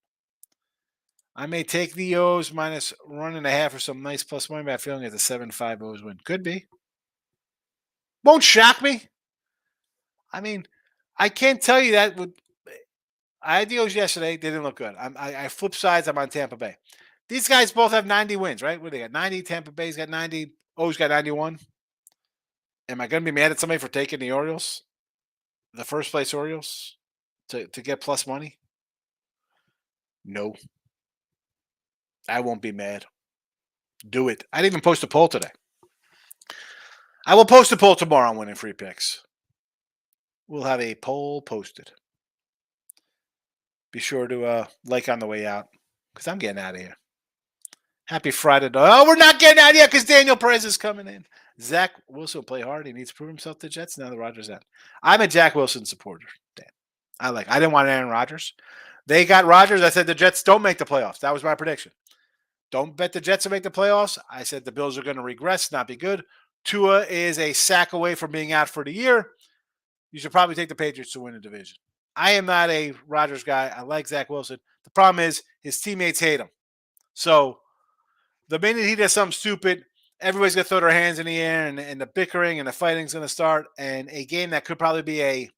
I may take the O's minus 1.5 or some nice plus money, but I'm feeling it's a 7-5 O's win. Could be. Won't shock me. I mean, I can't tell you that. I had the O's yesterday. They didn't look good. I flip sides. I'm on Tampa Bay. These guys both have 90 wins, right? What do they got? 90. Tampa Bay's got 90. O's got 91. Am I going to be mad at somebody for taking the Orioles? The first place Orioles? To get plus money? No. I won't be mad. Do it. I didn't even post a poll today. I will post a poll tomorrow on winning free picks. We'll have a poll posted. Be sure to like on the way out because I'm getting out of here. Happy Friday. Oh, we're not getting out yet because Daniel Perez is coming in. Zach Wilson will play hard. He needs to prove himself to the Jets. Now the Rodgers out. I'm a Jack Wilson supporter, Dan. I didn't want Aaron Rodgers. They got Rodgers. I said the Jets don't make the playoffs. That was my prediction. Don't bet the Jets to make the playoffs. I said the Bills are going to regress, not be good. Tua is a sack away from being out for the year. You should probably take the Patriots to win the division. I am not a Rodgers guy. I like Zach Wilson. The problem is his teammates hate him. So the minute he does something stupid, everybody's going to throw their hands in the air and the bickering and the fighting is going to start. And a game that could probably be a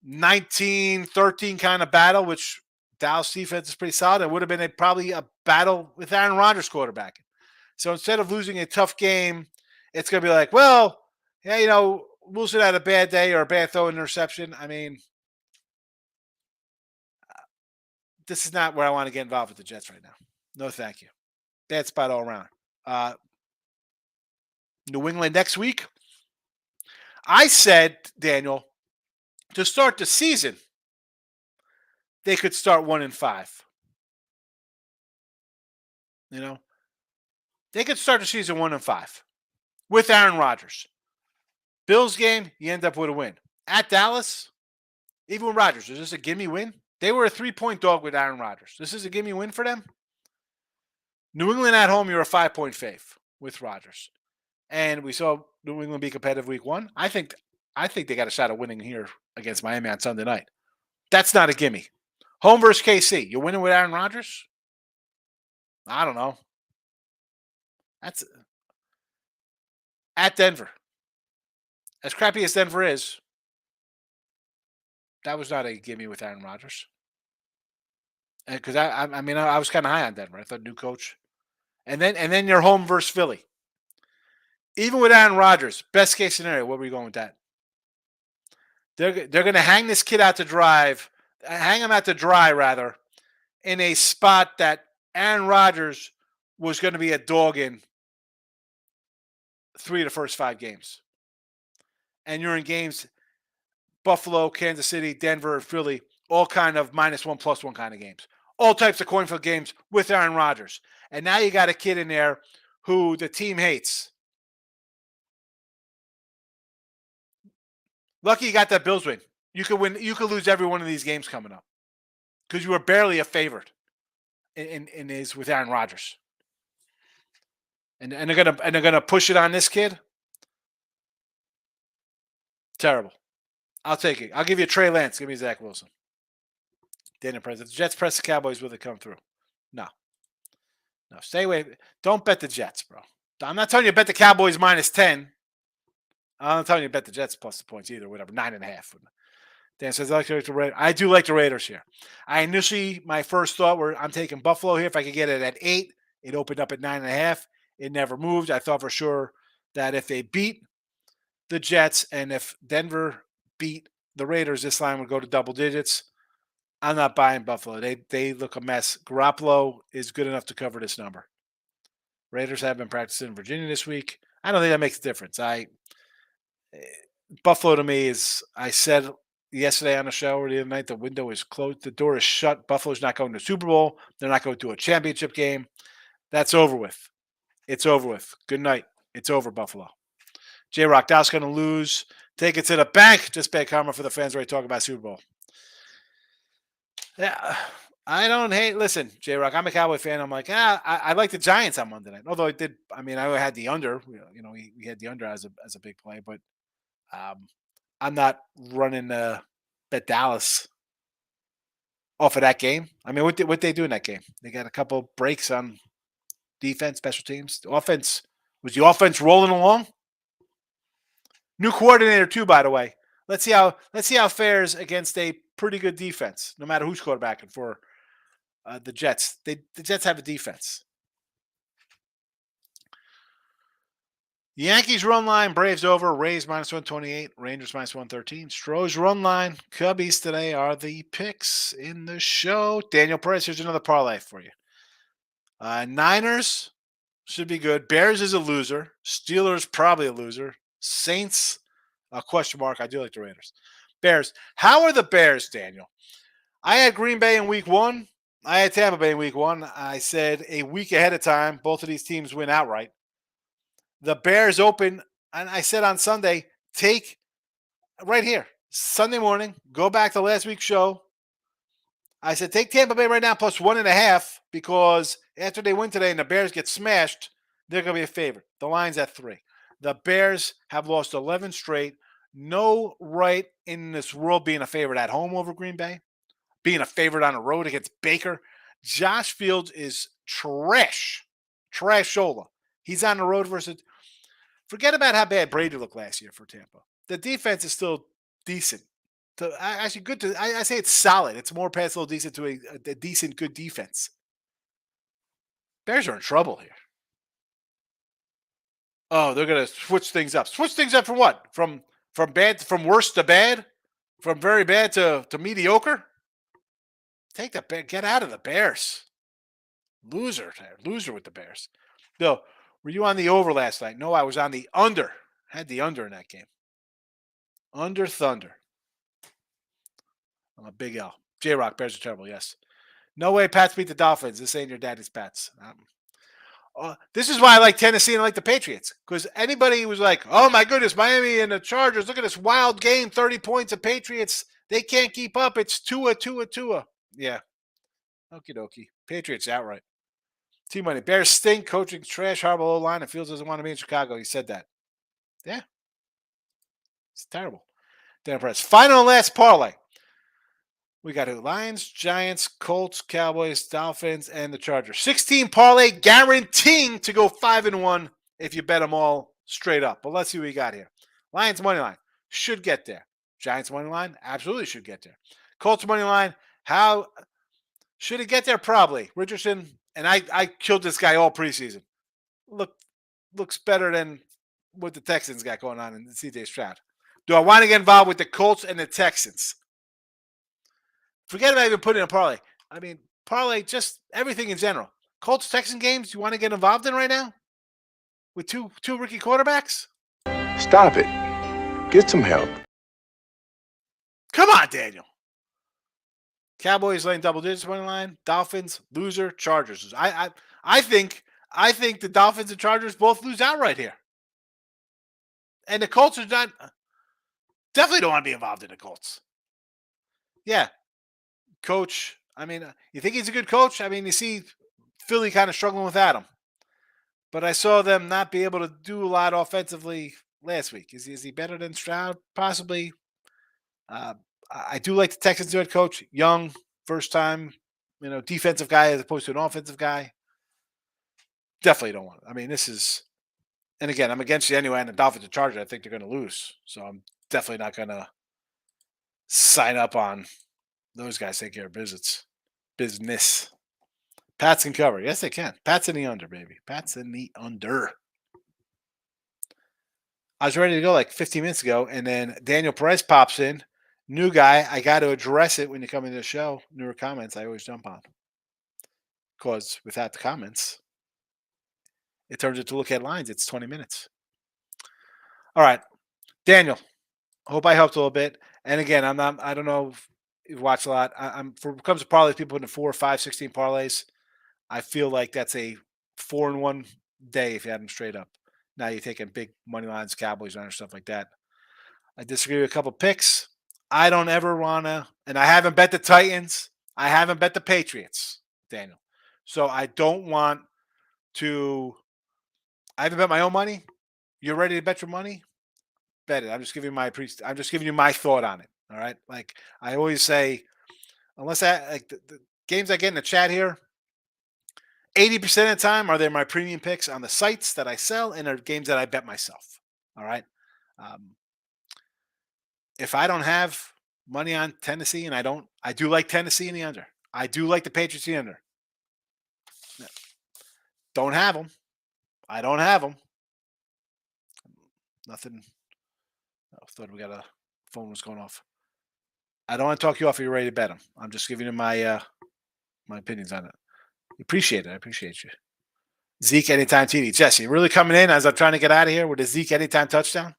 19-13 kind of battle, which Dallas defense is pretty solid. It would have been probably a battle with Aaron Rodgers quarterbacking. So instead of losing a tough game, it's going to be like, well, yeah, Wilson had a bad day or a bad throw interception. I mean, this is not where I want to get involved with the Jets right now. No, thank you. Bad spot all around. New England next week. I said, Daniel, to start the season, they could start 1-5. They could start the season 1-5 with Aaron Rodgers. Bills game, you end up with a win. At Dallas, even with Rodgers, is this a gimme win? They were a 3-point dog with Aaron Rodgers. This is a gimme win for them. New England at home, you're a 5-point fave with Rodgers. And we saw New England be competitive week 1. I think they got a shot at winning here against Miami on Sunday night. That's not a gimme. Home versus KC. You're winning with Aaron Rodgers? I don't know. That's at Denver. As crappy as Denver is, that was not a gimme with Aaron Rodgers. Because I was kind of high on Denver. I thought new coach. And then you're home versus Philly. Even with Aaron Rodgers, best case scenario, where were you going with that? They're going to hang this kid out to hang him out to dry, rather, in a spot that Aaron Rodgers was going to be a dog in 3 of the first 5 games. And you're in games, Buffalo, Kansas City, Denver, Philly, all kind of -1, +1 kind of games. All types of coin flip games with Aaron Rodgers. And now you got a kid in there who the team hates. Lucky you got that Bills win. You could win. You could lose every one of these games coming up because you were barely a favorite in his with Aaron Rodgers. And they're gonna push it on this kid. Terrible. I'll take it. I'll give you Trey Lance. Give me Zach Wilson. Daniel President. The Jets press the Cowboys. Will they come through? No. No. Stay away. Don't bet the Jets, bro. I'm not telling you to bet the Cowboys -10. I'm not telling you to bet the Jets plus the points either. Whatever. 9.5. Dan says, I do like the Raiders here. My first thought were I'm taking Buffalo here. If I could get it at 8, it opened up at 9.5. It never moved. I thought for sure that if they beat the Jets and if Denver beat the Raiders, this line would go to double digits. I'm not buying Buffalo. They look a mess. Garoppolo is good enough to cover this number. Raiders have been practicing in Virginia this week. I don't think that makes a difference. Buffalo to me is, I said yesterday on the show or the other night, the window is closed. The door is shut. Buffalo's not going to the Super Bowl. They're not going to a championship game. That's over with. It's over with. Good night. It's over, Buffalo. J-Rock, Dallas going to lose. Take it to the bank. Just bad karma for the fans where I talk about Super Bowl. Yeah, I don't hate. Listen, J-Rock, I'm a Cowboy fan. I'm like, I like the Giants on Monday night. Although I had the under. We had the under as a big play, but I'm not running bet Dallas off of that game. I mean, what they do in that game? They got a couple breaks on defense, special teams. The offense rolling along. New coordinator too, by the way. Let's see how it fares against a pretty good defense, no matter who's quarterbacking for the Jets. The Jets have a defense. Yankees run line, Braves over, Rays -128, Rangers -113. Stros run line, Cubbies today are the picks in the show. Daniel Perez, here's another parlay for you. Niners should be good. Bears is a loser. Steelers probably a loser. Saints, a question mark. I do like the Raiders. Bears. How are the Bears, Daniel? I had Green Bay in week 1. I had Tampa Bay in week 1. I said a week ahead of time, both of these teams win outright. The Bears open, and I said on Sunday, take right here, Sunday morning, go back to last week's show. I said, take Tampa Bay right now plus 1.5 because after they win today and the Bears get smashed, they're going to be a favorite. The line's at 3. The Bears have lost 11 straight. No right in this world being a favorite at home over Green Bay, being a favorite on the road against Baker. Josh Fields is trash. Trashola. He's on the road versus. Forget about how bad Brady looked last year for Tampa. The defense is still decent. Actually, good. I say it's solid. It's more past a little decent to a decent, good defense. Bears are in trouble here. Oh, they're gonna switch things up. Switch things up from what? From worse to bad? From very bad to mediocre? Take the Bears. Get out of the Bears. Loser with the Bears. Bill, were you on the over last night? No, I was on the under. Had the under in that game. Under Thunder. I'm a big L. J-Rock, Bears are terrible, yes. No way Pats beat the Dolphins. This ain't your daddy's Pats. This is why I like Tennessee and I like the Patriots. Because anybody was like, oh my goodness, Miami and the Chargers, look at this wild game, 30 points of Patriots. They can't keep up. It's Tua. Yeah. Okie dokie. Patriots outright. T-Money. Bears stink. Coaching trash. Horrible O-line. And Fields doesn't want to be in Chicago. He said that. Yeah. It's terrible. Dan Press. Final and last parlay. We got Lions, Giants, Colts, Cowboys, Dolphins, and the Chargers. 16 parlay guaranteeing to go 5-1 if you bet them all straight up. But let's see what we got here. Lions money line should get there. Giants money line absolutely should get there. Colts money line, how should it get there? Probably. Richardson, and I killed this guy all preseason. Looks better than what the Texans got going on in CJ Stroud. Do I want to get involved with the Colts and the Texans? Forget about even putting a parlay. I mean, parlay, just everything in general. Colts, Texan games, you want to get involved in right now? With two rookie quarterbacks? Stop it. Get some help. Come on, Daniel. Cowboys laying double digits money line. Dolphins, loser, Chargers. I think the Dolphins and Chargers both lose outright here. And the Colts are not definitely don't want to be involved in the Colts. Yeah. Coach, I mean, you think he's a good coach? I mean, you see Philly kind of struggling without him. But I saw them not be able to do a lot offensively last week. Is he better than Stroud? Possibly. I do like the Texans head coach, young, first time, defensive guy as opposed to an offensive guy. Definitely don't want it. I mean, this is, and again, I'm against you anyway. And the Dolphins and Chargers, I think they're going to lose, so I'm definitely not going to sign up on those guys taking care of business. Pats can cover. Yes, they can. Pats in the under, baby. Pats in the under. I was ready to go like 15 minutes ago, and then Daniel Perez pops in. New guy. I got to address it when you come into the show. Newer comments I always jump on. Because without the comments, it turns into look at lines. It's 20 minutes. All right. Daniel, hope I helped a little bit. And again, I don't know if you've watched a lot. I'm for when it comes to parlays, people putting 4, 5, 16 parlays. I feel like that's a 4-1 day if you had them straight up. Now you're taking big money lines, Cowboys, and stuff like that. I disagree with a couple picks. I don't ever want to, and I haven't bet the Titans. I haven't bet the Patriots, Daniel. So I don't want to. I haven't bet my own money. You're ready to bet your money? Bet it. I'm just giving you my thought on it. All right. Like I always say, unless the games I get in the chat here, 80% of the time are they my premium picks on the sites that I sell and are games that I bet myself. All right. If I don't have money on Tennessee, and I do like Tennessee in the under. I do like the Patriots in the under. Don't have them. I don't have them. Nothing. I thought we got a phone was going off. I don't want to talk you off if you're ready to bet them. I'm just giving you my opinions on it. Appreciate it. I appreciate you. Zeke anytime TD. Jesse, really coming in as I'm trying to get out of here with a Zeke anytime touchdown?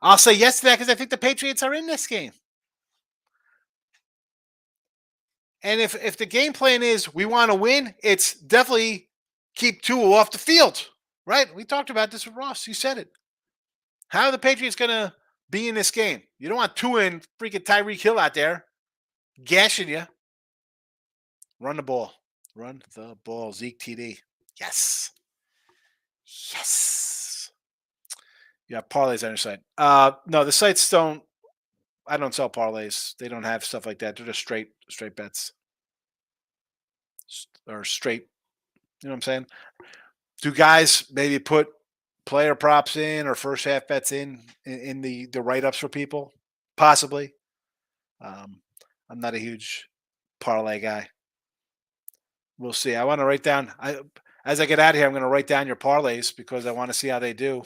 I'll say yes to that because I think the Patriots are in this game. And if the game plan is we want to win, it's definitely keep Tua off the field, right? We talked about this with Ross. You said it. How are the Patriots going to be in this game? You don't want Tua and freaking Tyreek Hill out there gashing you. Run the ball. Run the ball. Zeke TD. Yes. Yes. Yeah, parlays on your site. No, the sites don't. I don't sell parlays. They don't have stuff like that. They're just straight bets or straight. You know what I'm saying? Do guys maybe put player props in or first half bets in the write ups for people? Possibly. I'm not a huge parlay guy. We'll see. I want to write down. As I get out of here, I'm going to write down your parlays because I want to see how they do.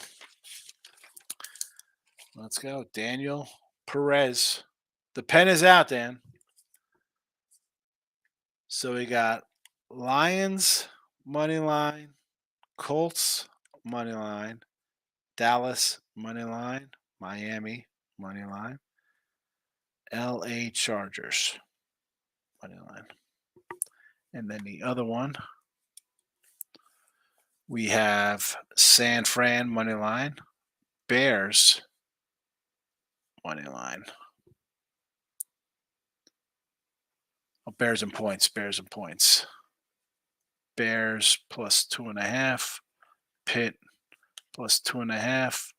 Let's go, Daniel Perez. The pen is out, Dan. So we got Lions money line, Colts money line, Dallas money line, Miami money line, LA Chargers money line. And then the other one, we have San Fran money line, Bears money line. Oh, Bears and points. Bears plus 2.5. Pitt plus 2.5.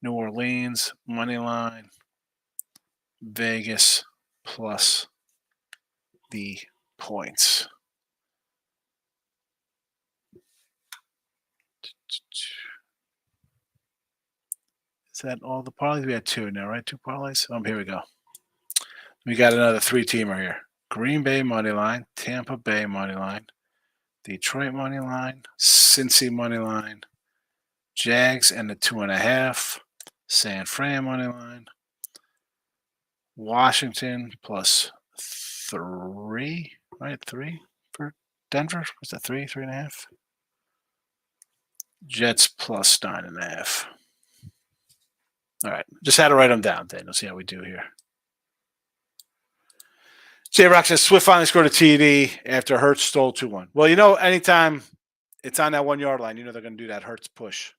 New Orleans money line. Vegas plus the points. Is that all the parlays? We had 2 now, right? 2 parlays. Here we go. We got another 3-teamer here. Green Bay money line, Tampa Bay money line, Detroit money line, Cincy money line, Jags and the 2.5, San Fran money line, Washington plus 3, right? 3 for Denver. Was that 3, 3.5? Jets plus 9.5. All right, just had to write them down. Then we'll see how we do here. J-Rock says Swift finally scored a TD after Hurts stole 2-1. Well, anytime it's on that 1 yard line, they're going to do that Hurts push.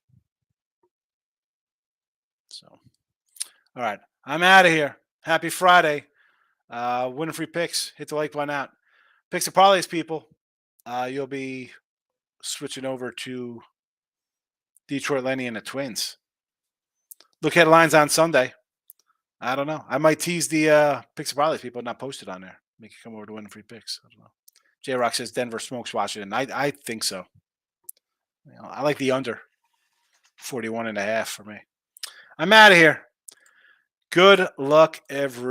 So, all right, I'm out of here. Happy Friday. Winning free picks. Hit the like button out. Picks and parlays, people. You'll be switching over to Detroit Lenny and the Twins. Look at lines on Sunday. I don't know. I might tease the picks and parlays people, not post it on there. Make you come over to win free picks. I don't know. J Rock says Denver smokes Washington. I think so. I like the under 41.5 for me. I'm out of here. Good luck, every.